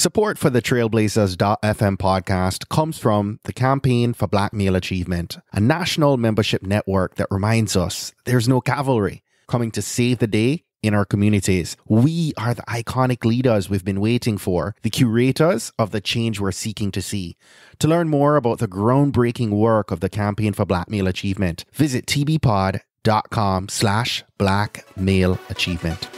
Support for the Trailblazers.fm podcast comes from the Campaign for Black Male Achievement, a national membership network that reminds us there's no cavalry coming to save the day in our communities. We are the iconic leaders we've been waiting for, the curators of the change we're seeking to see. To learn more about the groundbreaking work of the Campaign for Black Male Achievement, visit tbpod.com/Black Male Achievement.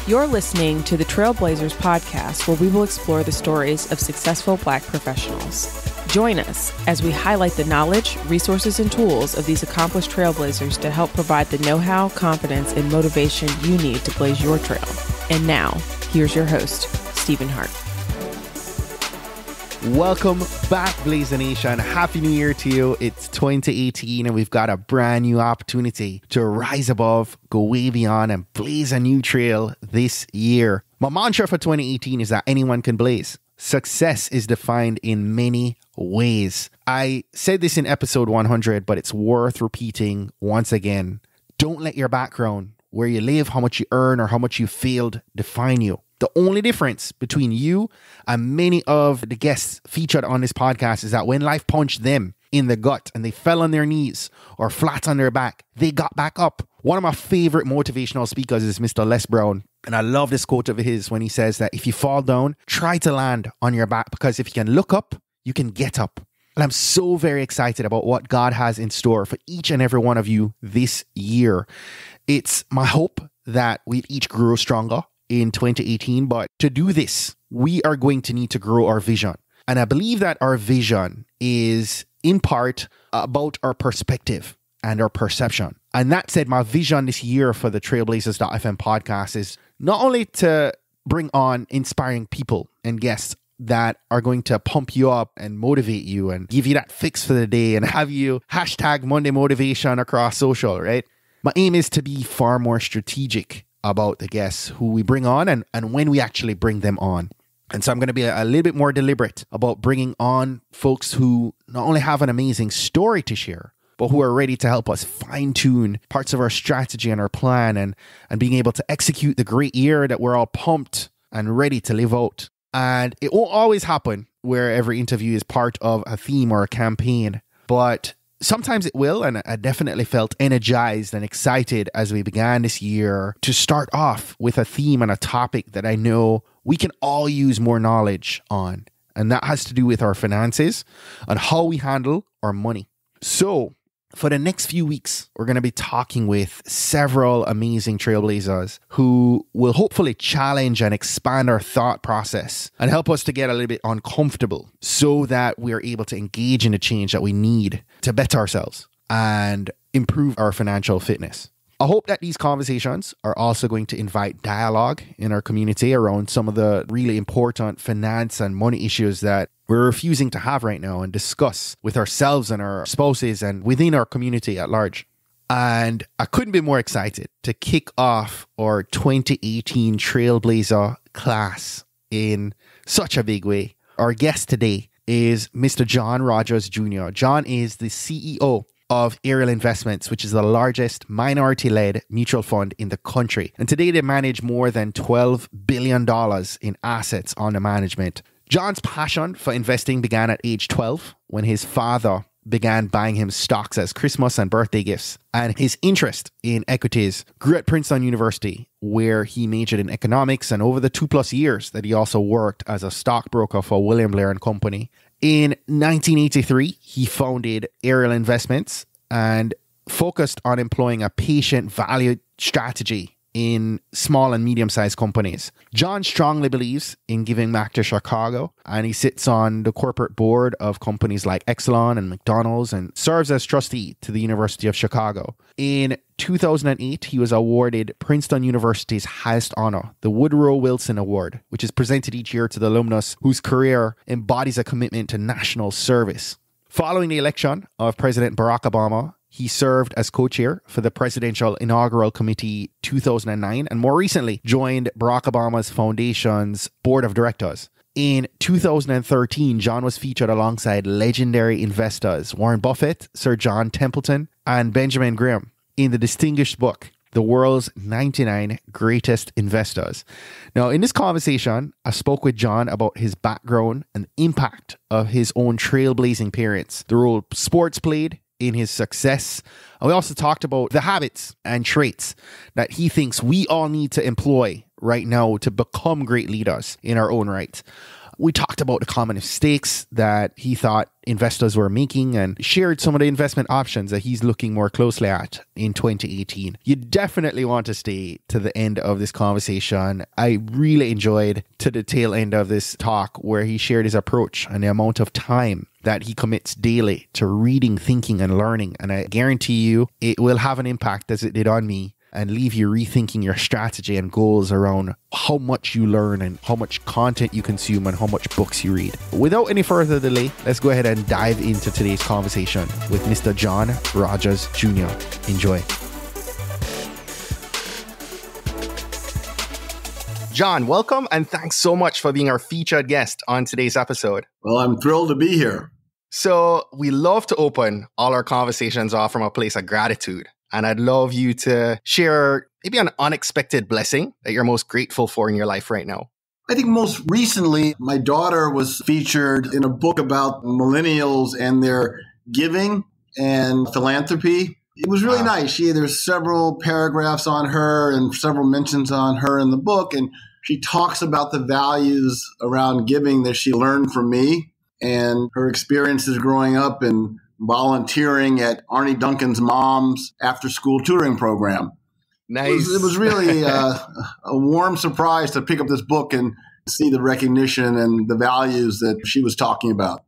You're listening to the Trailblazers podcast, where we will explore the stories of successful Black professionals. Join us as we highlight the knowledge, resources, and tools of these accomplished trailblazers to help provide the know-how, confidence, and motivation you need to blaze your trail. And now, here's your host, Stephen Hart. Welcome back, Blazer Nation. Happy New Year to you. It's 2018 and we've got a brand new opportunity to rise above, go way beyond, and blaze a new trail this year. My mantra for 2018 is that anyone can blaze. Success is defined in many ways. I said this in episode 100, but it's worth repeating once again. Don't let your background, where you live, how much you earn, or how much you failed define you. The only difference between you and many of the guests featured on this podcast is that when life punched them in the gut and they fell on their knees or flat on their back, they got back up. One of my favorite motivational speakers is Mr. Les Brown. And I love this quote of his when he says that if you fall down, try to land on your back, because if you can look up, you can get up. And I'm so very excited about what God has in store for each and every one of you this year. It's my hope that we each grow stronger in 2018, but to do this, we are going to need to grow our vision. And I believe that our vision is in part about our perspective and our perception. And that said, my vision this year for the Trailblazers.fm podcast is not only to bring on inspiring people and guests that are going to pump you up and motivate you and give you that fix for the day and have you hashtag Monday motivation across social, right? My aim is to be far more strategic about the guests who we bring on and when we actually bring them on. And so I'm going to be a little bit more deliberate about bringing on folks who not only have an amazing story to share, but who are ready to help us fine-tune parts of our strategy and our plan and being able to execute the great year that we're all pumped and ready to live out. And it won't always happen where every interview is part of a theme or a campaign, but sometimes it will, and I definitely felt energized and excited as we began this year to start off with a theme and a topic that I know we can all use more knowledge on. And that has to do with our finances and how we handle our money. So for the next few weeks, we're going to be talking with several amazing trailblazers who will hopefully challenge and expand our thought process and help us to get a little bit uncomfortable so that we're able to engage in the change that we need to better ourselves and improve our financial fitness. I hope that these conversations are also going to invite dialogue in our community around some of the really important finance and money issues that we're refusing to have right now and discuss with ourselves and our spouses and within our community at large. And I couldn't be more excited to kick off our 2018 Trailblazer class in such a big way. Our guest today is Mr. John Rogers Jr. John is the CEO of Ariel Investments, which is the largest minority-led mutual fund in the country. And today they manage more than $12 billion in assets under management. John's passion for investing began at age 12 when his father began buying him stocks as Christmas and birthday gifts. And his interest in equities grew at Princeton University, where he majored in economics, and over the 2+ years that he also worked as a stockbroker for William Blair and Company. In 1983, he founded Ariel Investments and focused on employing a patient value strategy in small and medium-sized companies. John strongly believes in giving back to Chicago, and he sits on the corporate board of companies like Exelon and McDonald's and serves as trustee to the University of Chicago. In 2008, he was awarded Princeton University's highest honor, the Woodrow Wilson Award, which is presented each year to the alumnus whose career embodies a commitment to national service. Following the election of President Barack Obama, he served as co-chair for the Presidential Inaugural Committee 2009 and more recently joined Barack Obama's Foundation's Board of Directors. In 2013, John was featured alongside legendary investors Warren Buffett, Sir John Templeton, and Benjamin Graham in the distinguished book, the world's 99 greatest investors. Now, in this conversation, I spoke with John about his background and the impact of his own trailblazing parents, the role sports played in his success. And we also talked about the habits and traits that he thinks we all need to employ right now to become great leaders in our own right. We talked about the common mistakes that he thought investors were making and shared some of the investment options that he's looking more closely at in 2018. You definitely want to stay to the end of this conversation. I really enjoyed to the tail end of this talk where he shared his approach and the amount of time that he commits daily to reading, thinking, and learning. And I guarantee you it will have an impact as it did on me and leave you rethinking your strategy and goals around how much you learn and how much content you consume and how much books you read. Without any further delay, let's go ahead and dive into today's conversation with Mr. John Rogers Jr. Enjoy. John, welcome and thanks so much for being our featured guest on today's episode. Well, I'm thrilled to be here. So we love to open all our conversations off from a place of gratitude. And I'd love you to share maybe an unexpected blessing that you're most grateful for in your life right now. I think most recently, my daughter was featured in a book about millennials and their giving and philanthropy. It was really nice. There's several paragraphs on her and several mentions on her in the book. And she talks about the values around giving that she learned from me and her experiences growing up and volunteering at Arnie Duncan's mom's after-school tutoring program. Nice. It was really a warm surprise to pick up this book and see the recognition and the values that she was talking about.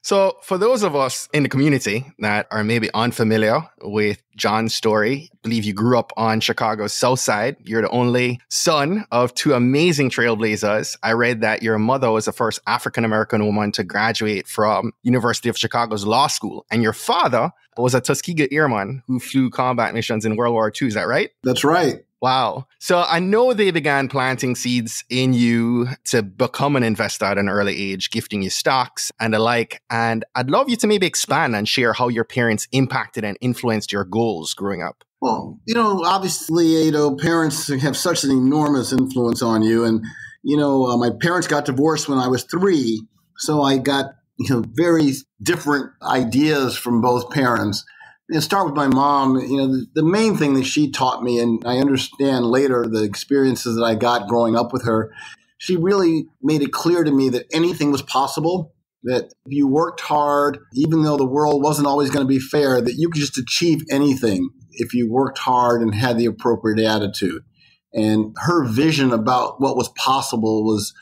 So for those of us in the community that are maybe unfamiliar with John's story, I believe you grew up on Chicago's South Side. You're the only son of two amazing trailblazers. I read that your mother was the first African-American woman to graduate from University of Chicago's law school. And your father was a Tuskegee Airman who flew combat missions in World War II. Is that right? That's right. Wow. So I know they began planting seeds in you to become an investor at an early age, gifting you stocks and the like. And I'd love you to maybe expand and share how your parents impacted and influenced your goals growing up. Well, obviously, parents have such an enormous influence on you. And, my parents got divorced when I was 3. So I got, very different ideas from both parents. And start with my mom, the main thing that she taught me, and I understand later the experiences that I got growing up with her, she really made it clear to me that anything was possible, that if you worked hard, even though the world wasn't always going to be fair, that you could just achieve anything if you worked hard and had the appropriate attitude. And her vision about what was possible was,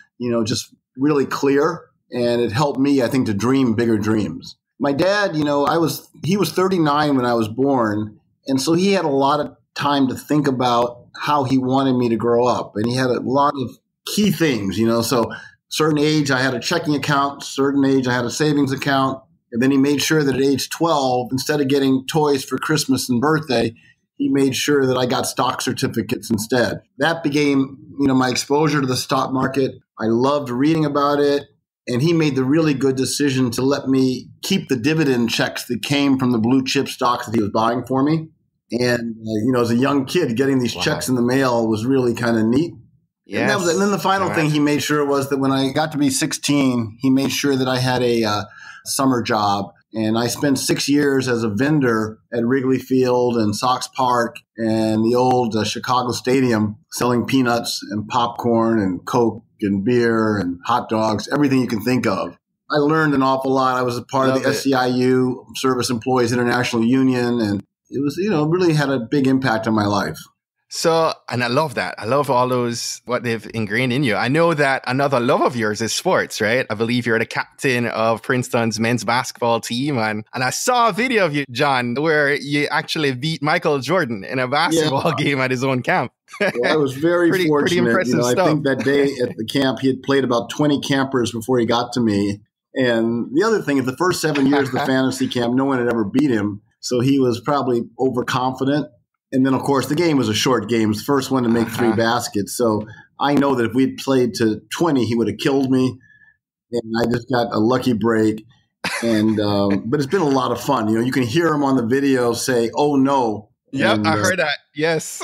just really clear. And it helped me, I think, to dream bigger dreams. My dad, he was 39 when I was born. And so he had a lot of time to think about how he wanted me to grow up. And he had a lot of key things, so certain age I had a checking account, certain age I had a savings account. And then he made sure that at age 12, instead of getting toys for Christmas and birthday, he made sure that I got stock certificates instead. That became, my exposure to the stock market. I loved reading about it. And he made the really good decision to let me keep the dividend checks that came from the blue chip stocks that he was buying for me. And, as a young kid, getting these checks in the mail was really kind of neat. Yes. And then the final thing he made sure was that when I got to be 16, he made sure that I had a summer job. And I spent 6 years as a vendor at Wrigley Field and Sox Park and the old Chicago Stadium selling peanuts and popcorn and Coke and beer and hot dogs, everything you can think of. I learned an awful lot. I was a part of the SEIU, Service Employees International Union, and it was, really had a big impact on my life. So, and I love that. I love all those, what they've ingrained in you. I know that another love of yours is sports, right? I believe you're the captain of Princeton's men's basketball team. And I saw a video of you, John, where you actually beat Michael Jordan in a basketball game at his own camp. Well, I was very fortunate. Pretty impressive stuff. I think that day at the camp, he had played about 20 campers before he got to me. And the other thing is the first 7 years of the fantasy camp, no one had ever beat him. So he was probably overconfident. And then, of course, the game was a short game. It was the first one to make 3 baskets. So I know that if we'd played to 20, he would have killed me. And I just got a lucky break. And but it's been a lot of fun. You can hear him on the video say, "Oh, no." Yep, And I heard that. Yes.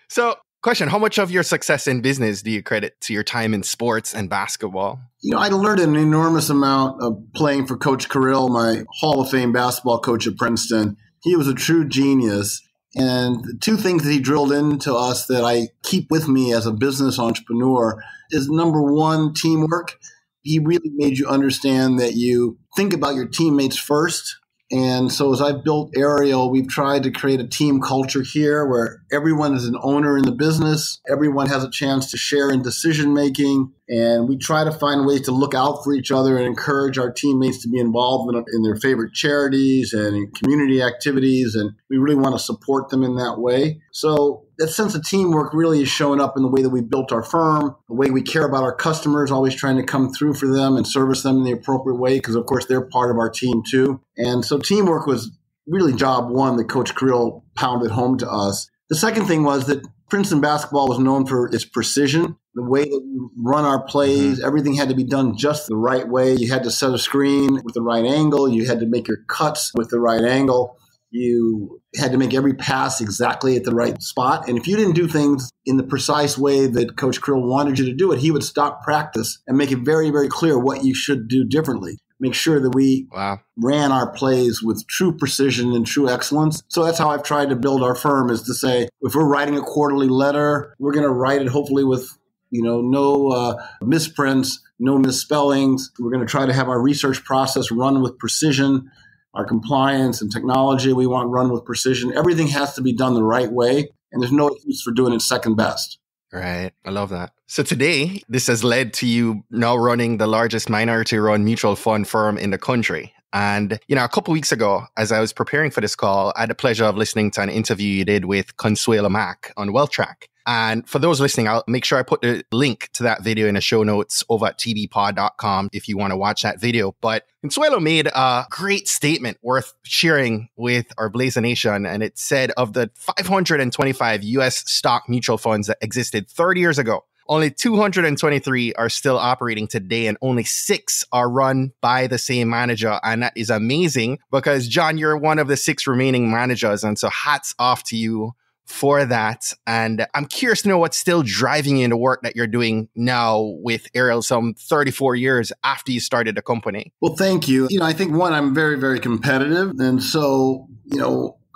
So, question, how much of your success in business do you credit to your time in sports and basketball? I learned an enormous amount of playing for Coach Ariel, my Hall of Fame basketball coach at Princeton. He was a true genius. And the two things that he drilled into us that I keep with me as a business entrepreneur is number one, teamwork. He really made you understand that you think about your teammates first. And so as I've built Ariel, we've tried to create a team culture here where everyone is an owner in the business. Everyone has a chance to share in decision making. And we try to find ways to look out for each other and encourage our teammates to be involved in their favorite charities and in community activities. And we really want to support them in that way. So that sense of teamwork really is showing up in the way that we built our firm, the way we care about our customers, always trying to come through for them and service them in the appropriate way, because, of course, they're part of our team, too. And so teamwork was really job one that Coach Creel pounded home to us. The second thing was that Princeton basketball was known for its precision. The way that we run our plays, everything had to be done just the right way. You had to set a screen with the right angle. You had to make your cuts with the right angle. You had to make every pass exactly at the right spot. And if you didn't do things in the precise way that Coach Krill wanted you to do it, he would stop practice and make it very, very clear what you should do differently. Make sure that we ran our plays with true precision and true excellence. So that's how I've tried to build our firm, is to say, if we're writing a quarterly letter, we're going to write it hopefully with no misprints, no misspellings. We're going to try to have our research process run with precision. Our compliance and technology we want run with precision. Everything has to be done the right way, and there's no excuse for doing it second best. Right. I love that. So today, this has led to you now running the largest minority-run mutual fund firm in the country. And, a couple of weeks ago, as I was preparing for this call, I had the pleasure of listening to an interview you did with Consuelo Mack on Wealth Track. And for those listening, I'll make sure I put the link to that video in the show notes over at tbpod.com if you want to watch that video. But Consuelo made a great statement worth sharing with our Blazer Nation. And it said, of the 525 US stock mutual funds that existed 30 years ago, only 223 are still operating today, and only 6 are run by the same manager. And that is amazing because, John, you're one of the 6 remaining managers. And so hats off to you for that. And I'm curious to know what's still driving you in the work that you're doing now with Ariel some 34 years after you started the company. Well, thank you. I think, one, I'm very, very competitive. And so,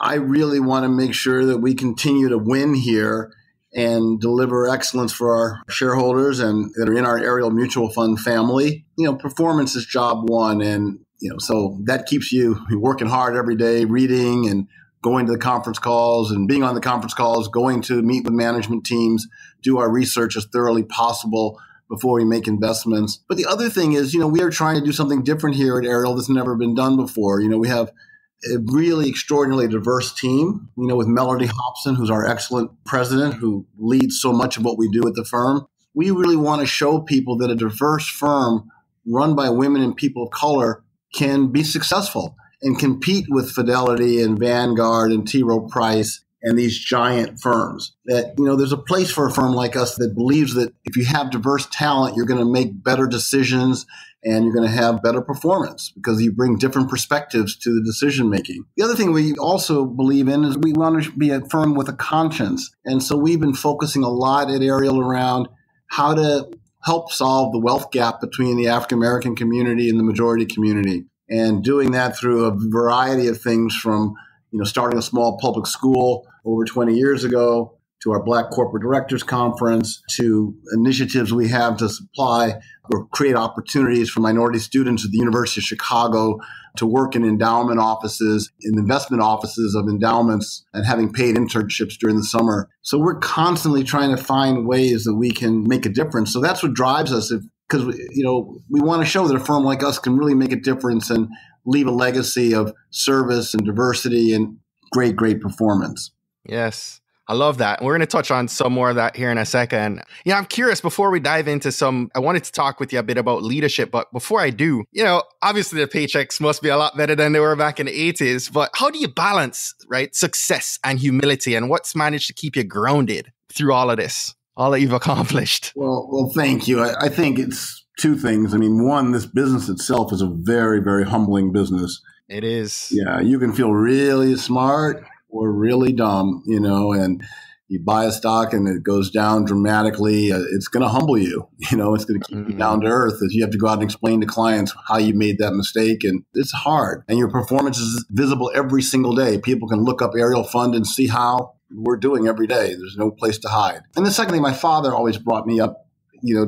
I really want to make sure that we continue to win here and deliver excellence for our shareholders and that are in our Ariel Mutual Fund family. Performance is job one. And, so that keeps you working hard every day, reading and going to the conference calls and being on the conference calls, going to meet with management teams, do our research as thoroughly possible before we make investments. But the other thing is, we are trying to do something different here at Ariel that's never been done before. We have a really extraordinarily diverse team, with Melody Hobson, who's our excellent president, who leads so much of what we do at the firm. We really want to show people that a diverse firm run by women and people of color can be successful and compete with Fidelity and Vanguard and T. Rowe Price and these giant firms. That, there's a place for a firm like us that believes that if you have diverse talent, you're going to make better decisions and you're going to have better performance because you bring different perspectives to the decision making. The other thing we also believe in is we want to be a firm with a conscience. And so we've been focusing a lot at Ariel around how to help solve the wealth gap between the African American community and the majority community. And doing that through a variety of things from, starting a small public school over 20 years ago, to our Black Corporate Directors Conference, to initiatives we have to supply or create opportunities for minority students at the University of Chicago to work in endowment offices, in investment offices of endowments, and having paid internships during the summer. So we're constantly trying to find ways that we can make a difference. So that's what drives us. Because, we want to show that a firm like us can really make a difference and leave a legacy of service and diversity and great, great performance. Yes, I love that. We're going to touch on some more of that here in a second. I'm curious, before we dive into I wanted to talk with you a bit about leadership. But before I do, obviously the paychecks must be a lot better than they were back in the 80s. But how do you balance, success and humility? And what's managed to keep you grounded through all of this? All that you've accomplished? Well, thank you. I think it's two things. One, this business itself is a very, very humbling business. It is. Yeah, you can feel really smart or really dumb, and you buy a stock and it goes down dramatically, it's going to humble you. It's going to keep you down to earth as you have to go out and explain to clients how you made that mistake. And it's hard. And your performance is visible every single day. People can look up Ariel Fund and see how we're doing every day. There's no place to hide. And the second thing, my father always brought me up,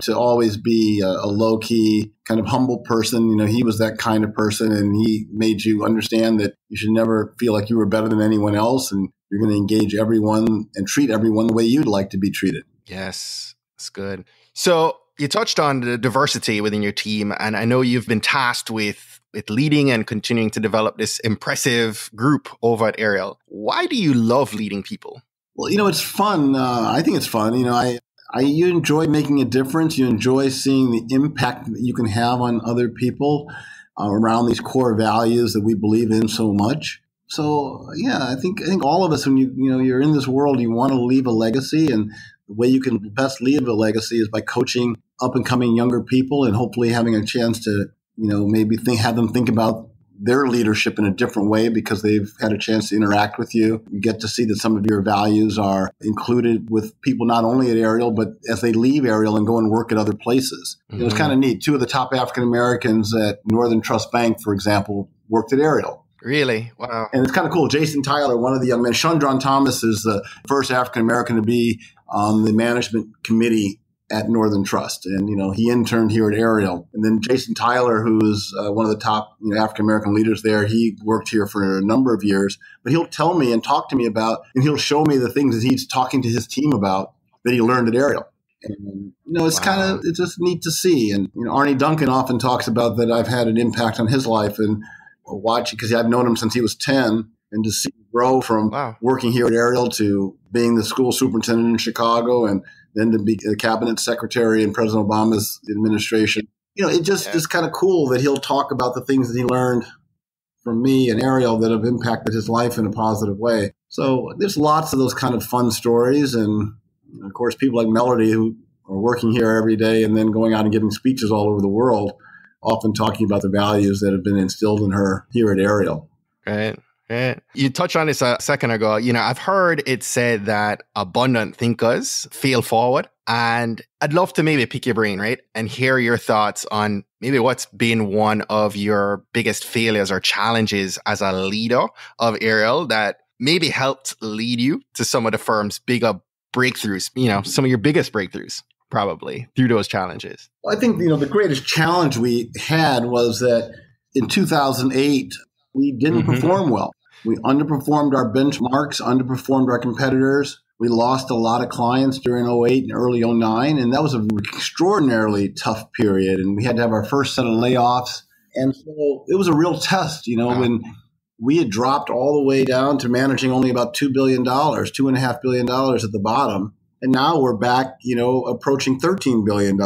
to always be a low-key, kind of humble person. He was that kind of person, and he made you understand that you should never feel like you were better than anyone else, and you're going to engage everyone and treat everyone the way you'd like to be treated. Yes, that's good. So you touched on the diversity within your team, and I know you've been tasked with leading and continuing to develop this impressive group over at Ariel. Why do you love leading people? Well, it's fun. I think it's fun. You enjoy making a difference. You enjoy seeing the impact that you can have on other people around these core values that we believe in so much. So, I think all of us, when you're in this world, you want to leave a legacy, and the way you can best leave a legacy is by coaching up and coming younger people, and hopefully having a chance to, maybe have them think about their leadership in a different way because they've had a chance to interact with you. You get to see that some of your values are included with people not only at Ariel, but as they leave Ariel and go and work at other places. It's kind of neat. 2 of the top African Americans at Northern Trust Bank, for example, worked at Ariel. Really? Wow. And it's kind of cool. Jason Tyler, one of the young men, Shundron Thomas is the first African American to be on the management committee at Northern Trust. And, he interned here at Ariel. And then Jason Tyler, who is one of the top African-American leaders there, he worked here for a number of years. But he'll tell me and talk to me about, and he'll show me the things that he's talking to his team about that he learned at Ariel. And, it's it's just neat to see. And, Arnie Duncan often talks about that I've had an impact on his life and watching, because I've known him since he was 10, and to see him grow from working here at Ariel to being the school superintendent in Chicago and then to be the cabinet secretary in President Obama's administration. It just is kind of cool that he'll talk about the things that he learned from me and Ariel that have impacted his life in a positive way. So there's lots of those kind of fun stories. And of course, people like Melody, who are working here every day and then going out and giving speeches all over the world, often talking about the values that have been instilled in her here at Ariel. Right. Right. You touched on this a second ago. I've heard it said that abundant thinkers fail forward. And I'd love to maybe pick your brain, right? And hear your thoughts on maybe what's been one of your biggest failures or challenges as a leader of Ariel that maybe helped lead you to some of the firm's bigger breakthroughs, some of your biggest breakthroughs, probably through those challenges. Well, I think, the greatest challenge we had was that in 2008, we didn't perform well. We underperformed our benchmarks, underperformed our competitors. We lost a lot of clients during 08 and early 09, and that was an extraordinarily tough period. And we had to have our first set of layoffs. And so it was a real test, when we had dropped all the way down to managing only about $2 billion, $2.5 billion at the bottom. And now we're back, approaching $13 billion.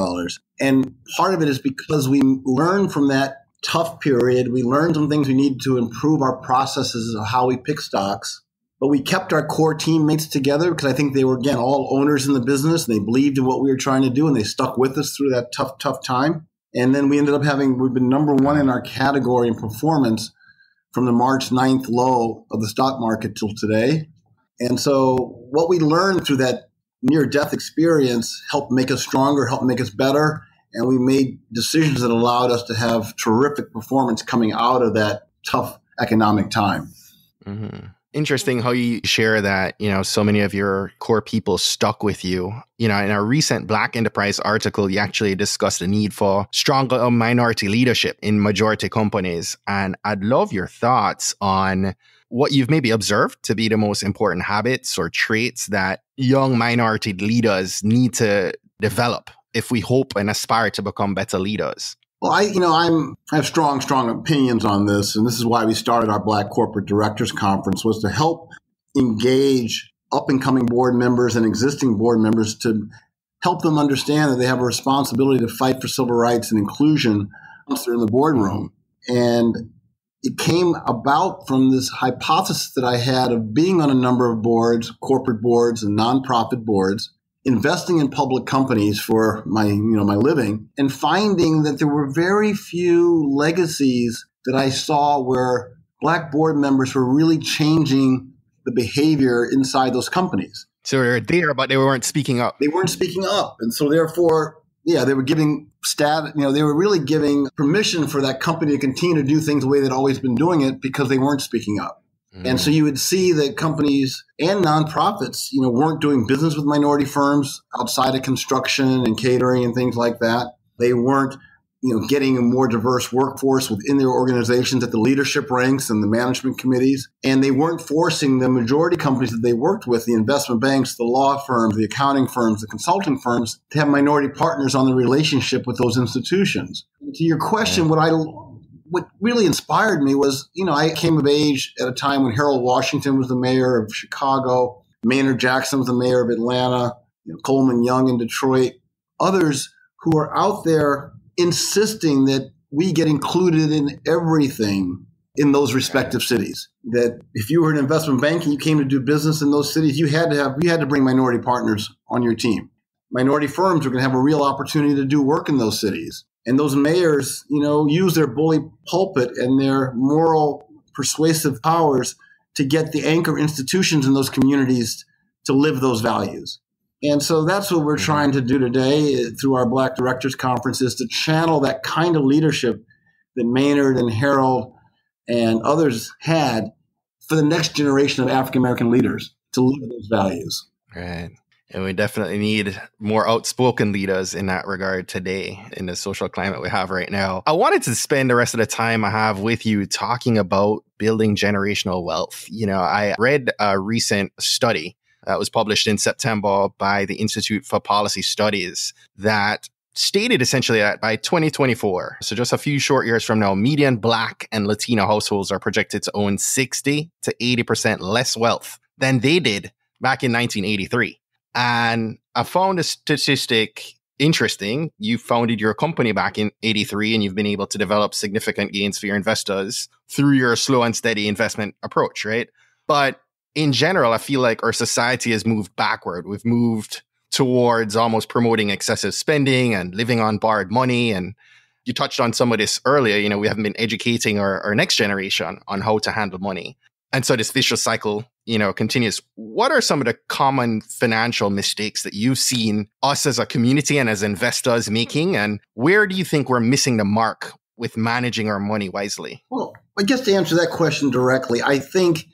And part of it is because we learned from that tough period. We learned some things we needed to improve our processes of how we pick stocks, but we kept our core teammates together because I think they were, again, all owners in the business and they believed in what we were trying to do and they stuck with us through that tough time. And then we ended up we've been number one in our category in performance from the March 9th low of the stock market till today. And so what we learned through that near-death experience helped make us stronger, helped make us better. And we made decisions that allowed us to have terrific performance coming out of that tough economic time. Mm-hmm. Interesting how you share that, so many of your core people stuck with you. In a recent Black Enterprise article, you actually discussed the need for stronger minority leadership in majority companies. And I'd love your thoughts on what you've maybe observed to be the most important habits or traits that young minority leaders need to develop if we hope and aspire to become better leaders. Well, I have strong opinions on this, and this is why we started our Black Corporate Directors Conference, was to help engage up-and-coming board members and existing board members to help them understand that they have a responsibility to fight for civil rights and inclusion once they're in the boardroom. And it came about from this hypothesis that I had of being on a number of boards, corporate boards and nonprofit boards, investing in public companies for my living, and finding that there were very few legacies that I saw where Black board members were really changing the behavior inside those companies. So they're there, but they weren't speaking up. They weren't speaking up. And so therefore, they were giving they were really giving permission for that company to continue to do things the way they'd always been doing it because they weren't speaking up. And so you would see that companies and nonprofits, weren't doing business with minority firms outside of construction and catering and things like that. They weren't, getting a more diverse workforce within their organizations at the leadership ranks and the management committees. And they weren't forcing the majority companies that they worked with, the investment banks, the law firms, the accounting firms, the consulting firms, to have minority partners on the relationship with those institutions. And to your question, what really inspired me was, I came of age at a time when Harold Washington was the mayor of Chicago, Maynard Jackson was the mayor of Atlanta, Coleman Young in Detroit, others who are out there insisting that we get included in everything in those respective cities. That if you were an investment bank and you came to do business in those cities, you had to bring minority partners on your team. Minority firms are going to have a real opportunity to do work in those cities. And those mayors, use their bully pulpit and their moral persuasive powers to get the anchor institutions in those communities to live those values. And so that's what we're trying to do today through our Black Directors Conference, is to channel that kind of leadership that Maynard and Harold and others had for the next generation of African-American leaders to live those values. Right. And we definitely need more outspoken leaders in that regard today in the social climate we have right now. I wanted to spend the rest of the time I have with you talking about building generational wealth. I read a recent study that was published in September by the Institute for Policy Studies that stated essentially that by 2024, so just a few short years from now, median Black and Latino households are projected to own 60 to 80% less wealth than they did back in 1983. And I found a statistic interesting. You founded your company back in 83 and you've been able to develop significant gains for your investors through your slow and steady investment approach, right? But in general, I feel like our society has moved backward. We've moved towards almost promoting excessive spending and living on borrowed money. And you touched on some of this earlier. We haven't been educating our next generation on how to handle money. And so this vicious cycle, continues. What are some of the common financial mistakes that you've seen us as a community and as investors making? And where do you think we're missing the mark with managing our money wisely? Well, I guess to answer that question directly, I think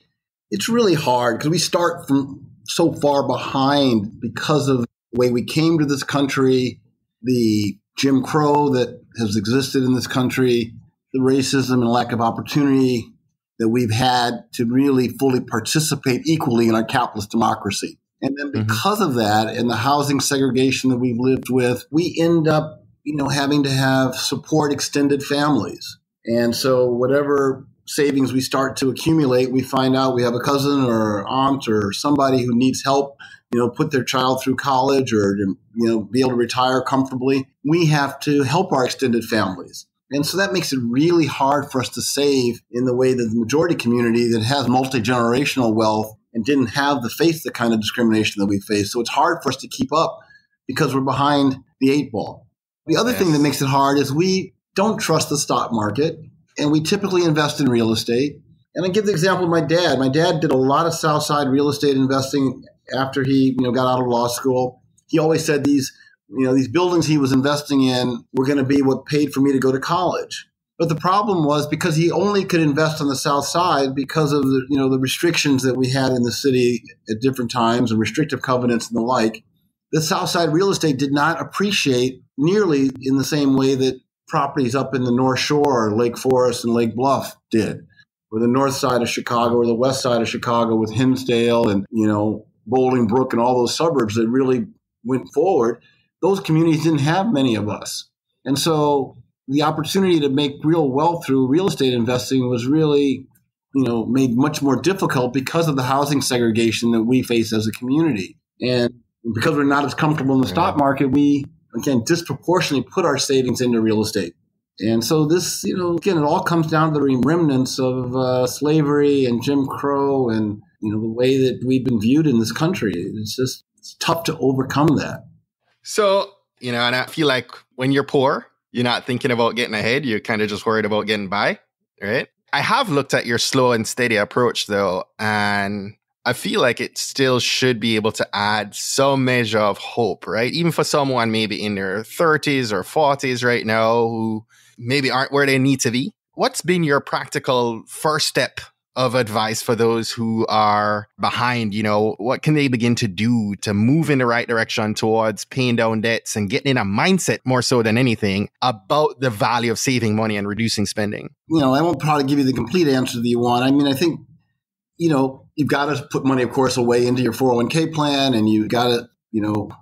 it's really hard because we start from so far behind because of the way we came to this country, the Jim Crow that has existed in this country, the racism and lack of opportunity that we've had to really fully participate equally in our capitalist democracy. And then because of that and the housing segregation that we've lived with, we end up, having to have support extended families. And so whatever savings we start to accumulate, we find out we have a cousin or aunt or somebody who needs help, put their child through college or, be able to retire comfortably. We have to help our extended families. And so that makes it really hard for us to save in the way that the majority community that has multi-generational wealth and didn't have to face the kind of discrimination that we face. So it's hard for us to keep up because we're behind the 8 ball. The other thing that makes it hard is we don't trust the stock market. And we typically invest in real estate. And I give the example of my dad. My dad did a lot of Southside real estate investing after he, got out of law school. He always said these buildings he was investing in were going to be what paid for me to go to college. But the problem was because he only could invest on the South Side because of the restrictions that we had in the city at different times and restrictive covenants and the like. The South Side real estate did not appreciate nearly in the same way that properties up in the North Shore, Lake Forest and Lake Bluff did, or the north side of Chicago or the west side of Chicago with Hinsdale and, Bolingbrook and all those suburbs that really went forward. Those communities didn't have many of us. And so the opportunity to make real wealth through real estate investing was really, made much more difficult because of the housing segregation that we face as a community. And because we're not as comfortable in the stock market, we again, disproportionately put our savings into real estate. And so this, again, it all comes down to the remnants of slavery and Jim Crow and, the way that we've been viewed in this country. It's tough to overcome that. So, and I feel like when you're poor, you're not thinking about getting ahead. You're kind of just worried about getting by, right? I have looked at your slow and steady approach, though, and I feel like it still should be able to add some measure of hope, right? Even for someone maybe in their 30s or 40s right now who maybe aren't where they need to be. What's been your practical first step of advice for those who are behind? What can they begin to do to move in the right direction towards paying down debts and getting in a mindset more so than anything about the value of saving money and reducing spending? I won't probably give you the complete answer that you want. I mean, I think, you've got to put money, of course, away into your 401k plan, and you've got to,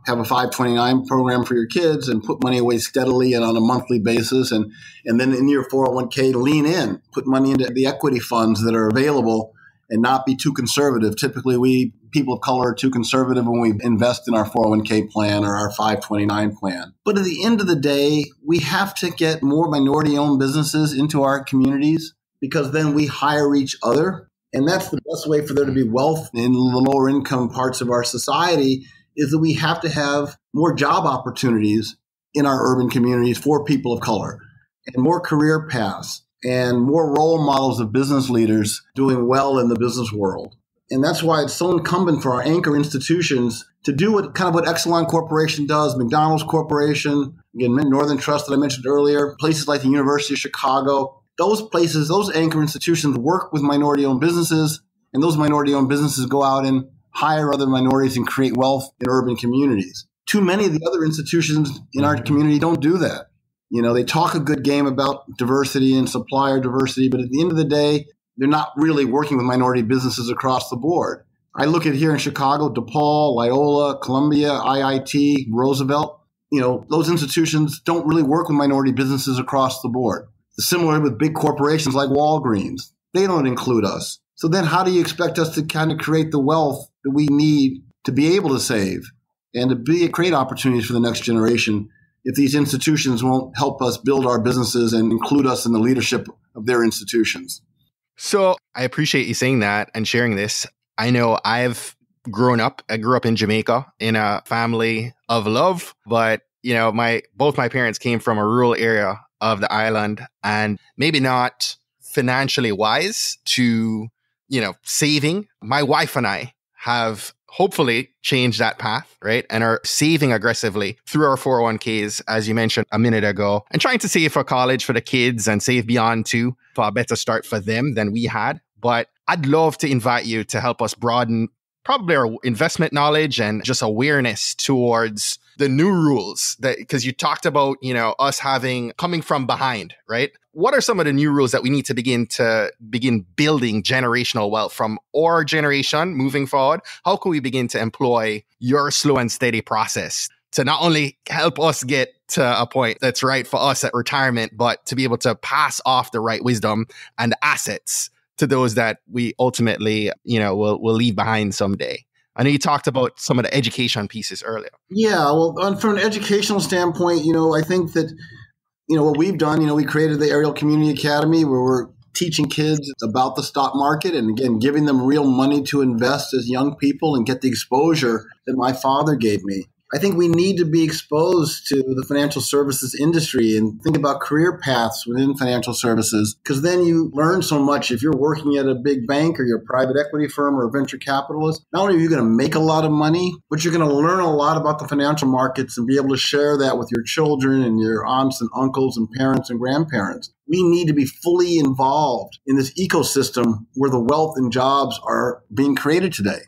have a 529 program for your kids and put money away steadily and on a monthly basis. And then in your 401k, lean in, put money into the equity funds that are available and not be too conservative. Typically, we people of color are too conservative when we invest in our 401k plan or our 529 plan. But at the end of the day, we have to get more minority-owned businesses into our communities because then we hire each other. And that's the best way for there to be wealth in the lower income parts of our society, is that we have to have more job opportunities in our urban communities for people of color and more career paths and more role models of business leaders doing well in the business world. And that's why it's so incumbent for our anchor institutions to do what Exelon Corporation does, McDonald's Corporation, again, Northern Trust that I mentioned earlier, places like the University of Chicago. Those places, those anchor institutions work with minority-owned businesses, and those minority-owned businesses go out and hire other minorities and create wealth in urban communities. Too many of the other institutions in our community don't do that. They talk a good game about diversity and supplier diversity, but at the end of the day, they're not really working with minority businesses across the board. I look at here in Chicago, DePaul, Loyola, Columbia, IIT, Roosevelt. Those institutions don't really work with minority businesses across the board. Similar with big corporations like Walgreens. They don't include us. So then how do you expect us to kind of create the wealth that we need to be able to save and to create opportunities for the next generation if these institutions won't help us build our businesses and include us in the leadership of their institutions? So I appreciate you saying that and sharing this. I know I grew up in Jamaica in a family of love, but both my parents came from a rural area of the island and maybe not financially wise to, saving. My wife and I have hopefully changed that path, right? And are saving aggressively through our 401ks, as you mentioned a minute ago, and trying to save for college for the kids and save beyond too, for a better start for them than we had. But I'd love to invite you to help us broaden probably our investment knowledge and just awareness towards the new rules, that because you talked about, us coming from behind, right? What are some of the new rules that we need to begin building generational wealth from our generation moving forward? How can we begin to employ your slow and steady process to not only help us get to a point that's right for us at retirement, but to be able to pass off the right wisdom and assets to those that we ultimately, will leave behind someday? I know you talked about some of the education pieces earlier. Yeah, well, from an educational standpoint, I think that, what we've done, we created the Ariel Community Academy where we're teaching kids about the stock market and, again, giving them real money to invest as young people and get the exposure that my father gave me. I think we need to be exposed to the financial services industry and think about career paths within financial services, because then you learn so much. If you're working at a big bank or you're a private equity firm or a venture capitalist, not only are you going to make a lot of money, but you're going to learn a lot about the financial markets and be able to share that with your children and your aunts and uncles and parents and grandparents. We need to be fully involved in this ecosystem where the wealth and jobs are being created today.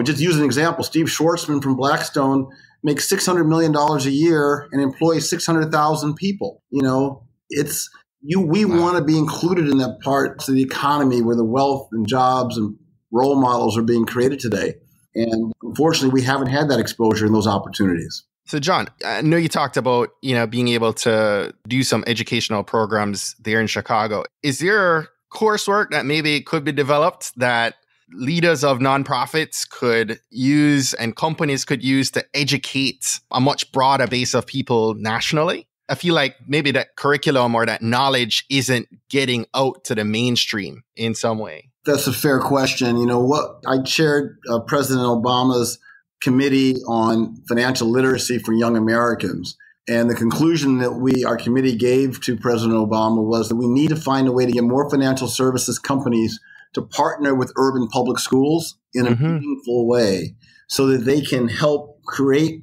Just use an example. Steve Schwarzman from Blackstone makes $600 million a year and employs 600,000 people. We want to be included in that part of the economy where the wealth and jobs and role models are being created today. And unfortunately, we haven't had that exposure and those opportunities. So, John, I know you talked about, being able to do some educational programs there in Chicago. Is there coursework that maybe could be developed that leaders of nonprofits could use and companies could use to educate a much broader base of people nationally? I feel like maybe that curriculum or that knowledge isn't getting out to the mainstream in some way. That's a fair question. I chaired President Obama's committee on financial literacy for young Americans. And the conclusion that our committee gave to President Obama was that we need to find a way to get more financial services companies to partner with urban public schools in a meaningful way so that they can help create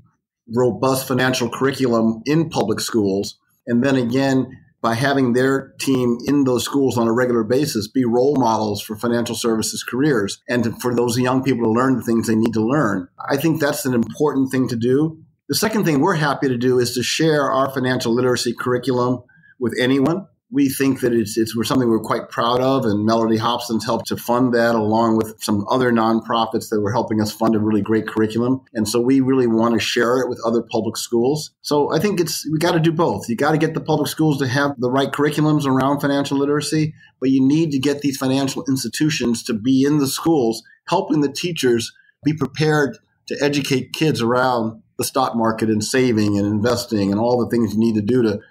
robust financial curriculum in public schools. And then again, by having their team in those schools on a regular basis, be role models for financial services careers and for those young people to learn the things they need to learn. I think that's an important thing to do. The second thing we're happy to do is to share our financial literacy curriculum with anyone. We think that it's something we're quite proud of, and Melody Hobson's helped to fund that along with some other nonprofits that were helping us fund a really great curriculum. And so we really want to share it with other public schools. So I think we got to do both. You got to get the public schools to have the right curriculums around financial literacy, but you need to get these financial institutions to be in the schools, helping the teachers be prepared to educate kids around the stock market and saving and investing and all the things you need to do to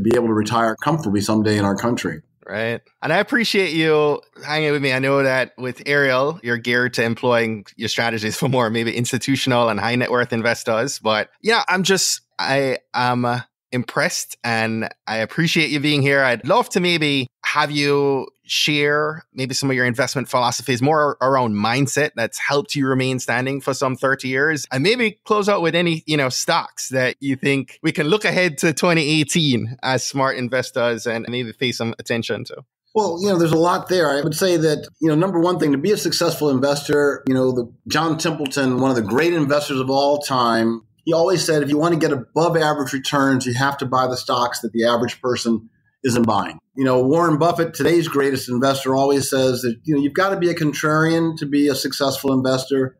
be able to retire comfortably someday in our country. Right. And I appreciate you hanging with me. I know that with Ariel, you're geared to employing your strategies for more maybe institutional and high net worth investors. But yeah, I am impressed and I appreciate you being here. I'd love to maybe have you share maybe some of your investment philosophies more around mindset that's helped you remain standing for some 30 years, and maybe close out with any, stocks that you think we can look ahead to 2018 as smart investors and maybe pay some attention to. Well, there's a lot there. I would say that, number one thing, to be a successful investor, John Templeton, one of the great investors of all time, he always said, if you want to get above average returns, you have to buy the stocks that the average person isn't buying. Warren Buffett, today's greatest investor, always says that, you've got to be a contrarian to be a successful investor.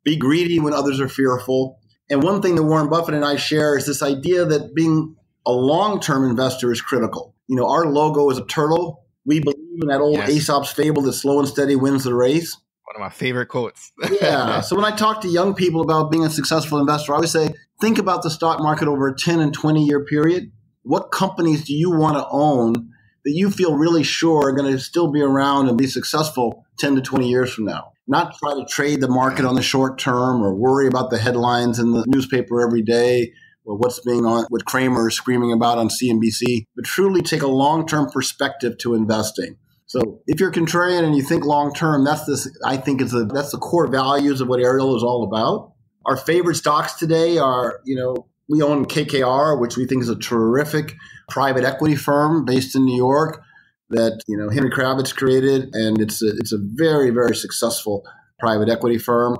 Be greedy when others are fearful. And one thing that Warren Buffett and I share is this idea that being a long-term investor is critical. Our logo is a turtle. We believe in that old Aesop's fable that slow and steady wins the race. One of my favorite quotes. Yeah. So when I talk to young people about being a successful investor, I always say, think about the stock market over a 10 and 20-year period. What companies do you want to own that you feel really sure are going to still be around and be successful 10 to 20 years from now? Not try to trade the market on the short term or worry about the headlines in the newspaper every day or what Kramer is screaming about on CNBC, but truly take a long-term perspective to investing. So if you're contrarian and you think long-term, that's the core values of what Ariel is all about. Our favorite stocks today are, we own KKR, which we think is a terrific private equity firm based in New York that, Henry Kravitz created. And it's a very, very successful private equity firm.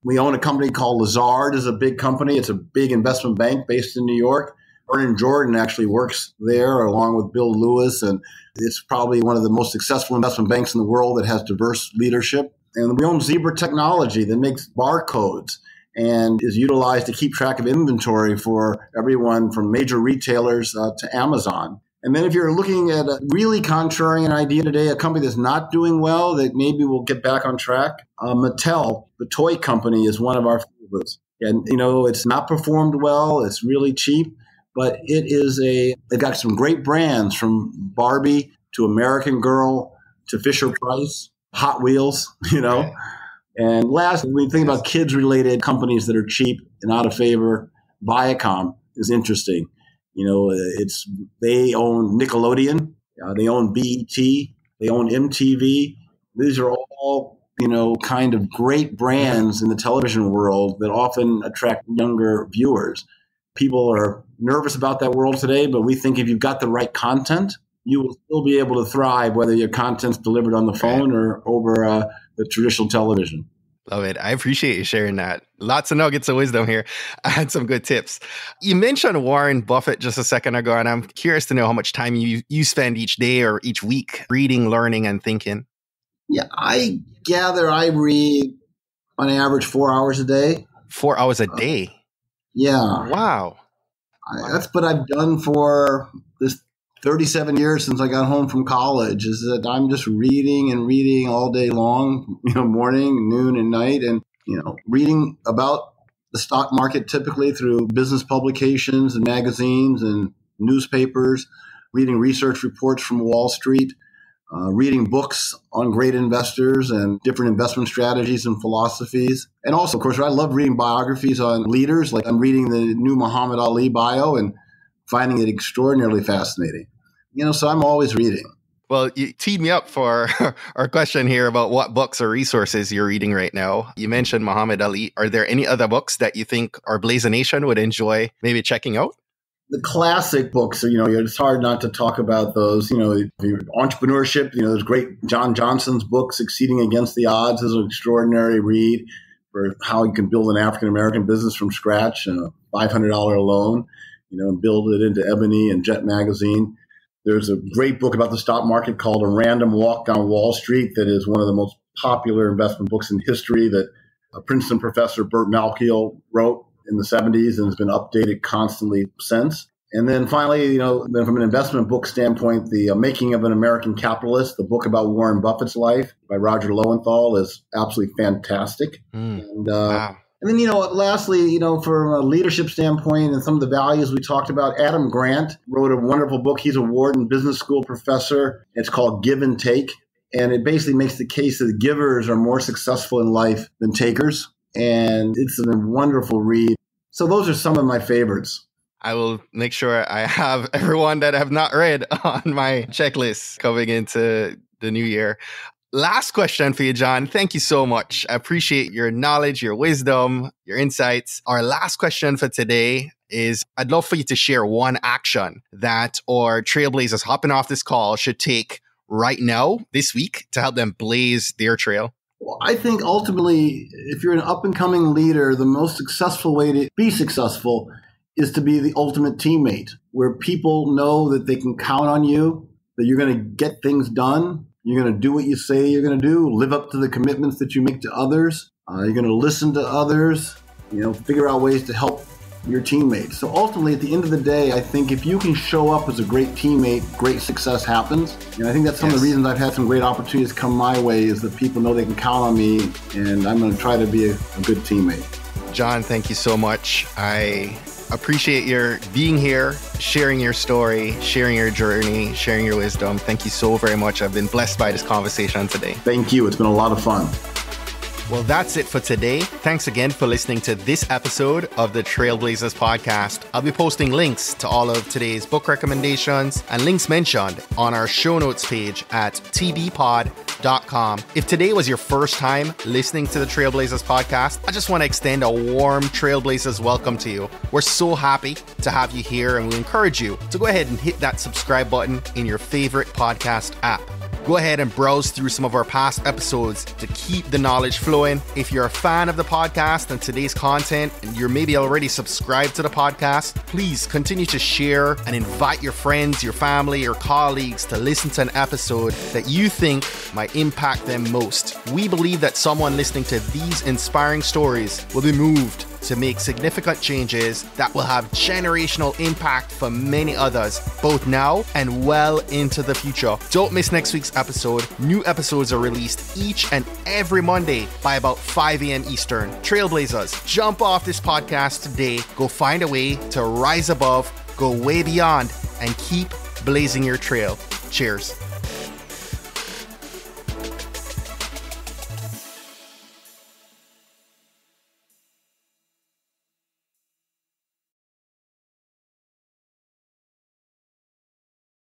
We own a company called Lazard, is a big company. It's a big investment bank based in New York. Vernon Jordan actually works there along with Bill Lewis. And it's probably one of the most successful investment banks in the world that has diverse leadership. And we own Zebra Technology that makes barcodes and is utilized to keep track of inventory for everyone from major retailers to Amazon. And then if you're looking at a really contrarian idea today, a company that's not doing well, that maybe will get back on track, Mattel, the toy company, is one of our favorites. And, it's not performed well. It's really cheap, but they've got some great brands from Barbie to American Girl to Fisher Price, Hot Wheels, And last, when we think about kids-related companies that are cheap and out of favor, Viacom is interesting. They own Nickelodeon, they own BET, they own MTV. These are all, kind of great brands in the television world that often attract younger viewers. People are nervous about that world today, but we think if you've got the right content, you will still be able to thrive, whether your content's delivered on the phone or over the traditional television. Love it. I appreciate you sharing that. Lots of nuggets of wisdom here. I had some good tips. You mentioned Warren Buffett just a second ago, and I'm curious to know how much time you spend each day or each week reading, learning, and thinking. Yeah, I gather I read on average 4 hours a day. 4 hours a day? Yeah. Wow. That's what I've done for this 37 years since I got home from college, is that I'm just reading and reading all day long, morning, noon, and night, and, reading about the stock market typically through business publications and magazines and newspapers, reading research reports from Wall Street, reading books on great investors and different investment strategies and philosophies. And also, of course, I love reading biographies on leaders. Like I'm reading the new Muhammad Ali bio and finding it extraordinarily fascinating. So I'm always reading. Well, you teed me up for our question here about what books or resources you're reading right now. You mentioned Muhammad Ali. Are there any other books that you think our Blazer Nation would enjoy maybe checking out? The classic books, it's hard not to talk about those. Entrepreneurship, there's great John Johnson's book, Succeeding Against the Odds, is an extraordinary read for how you can build an African-American business from scratch, $500 loan, and build it into Ebony and Jet Magazine. There's a great book about the stock market called A Random Walk Down Wall Street that is one of the most popular investment books in history that a Princeton professor, Burt Malkiel, wrote in the 70s and has been updated constantly since. And then finally, then from an investment book standpoint, The Making of an American Capitalist, the book about Warren Buffett's life by Roger Lowenthal, is absolutely fantastic. Wow. And then, lastly, from a leadership standpoint and some of the values we talked about, Adam Grant wrote a wonderful book. He's a Wharton Business School professor. It's called Give and Take. And it basically makes the case that givers are more successful in life than takers. And it's a wonderful read. So those are some of my favorites. I will make sure I have everyone that I have not read on my checklist coming into the new year. Last question for you, John. Thank you so much. I appreciate your knowledge, your wisdom, your insights. Our last question for today is I'd love for you to share one action that our trailblazers hopping off this call should take right now, this week, to help them blaze their trail. Well, I think ultimately, if you're an up-and-coming leader, the most successful way to be successful is to be the ultimate teammate, where people know that they can count on you, that you're going to get things done. You're going to do what you say you're going to do, live up to the commitments that you make to others. You're going to listen to others, figure out ways to help your teammates. So ultimately, at the end of the day, I think if you can show up as a great teammate, great success happens. And I think that's some of the reasons I've had some great opportunities come my way is that people know they can count on me, and I'm going to try to be a good teammate. John, thank you so much. I appreciate your being here, sharing your story, sharing your journey, sharing your wisdom. Thank you so very much. I've been blessed by this conversation today. Thank you. It's been a lot of fun. Well, that's it for today. Thanks again for listening to this episode of the Trailblazers podcast. I'll be posting links to all of today's book recommendations and links mentioned on our show notes page at tbpod.com. If today was your first time listening to the Trailblazers podcast, I just want to extend a warm Trailblazers welcome to you. We're so happy to have you here, and we encourage you to go ahead and hit that subscribe button in your favorite podcast app. Go ahead and browse through some of our past episodes to keep the knowledge flowing. If you're a fan of the podcast and today's content, and you're maybe already subscribed to the podcast, please continue to share and invite your friends, your family, your colleagues to listen to an episode that you think might impact them most. We believe that someone listening to these inspiring stories will be moved to make significant changes that will have generational impact for many others, both now and well into the future. Don't miss next week's episode. New episodes are released each and every Monday by about 5 a.m. Eastern. Trailblazers, jump off this podcast today. Go find a way to rise above, go way beyond, and keep blazing your trail. Cheers.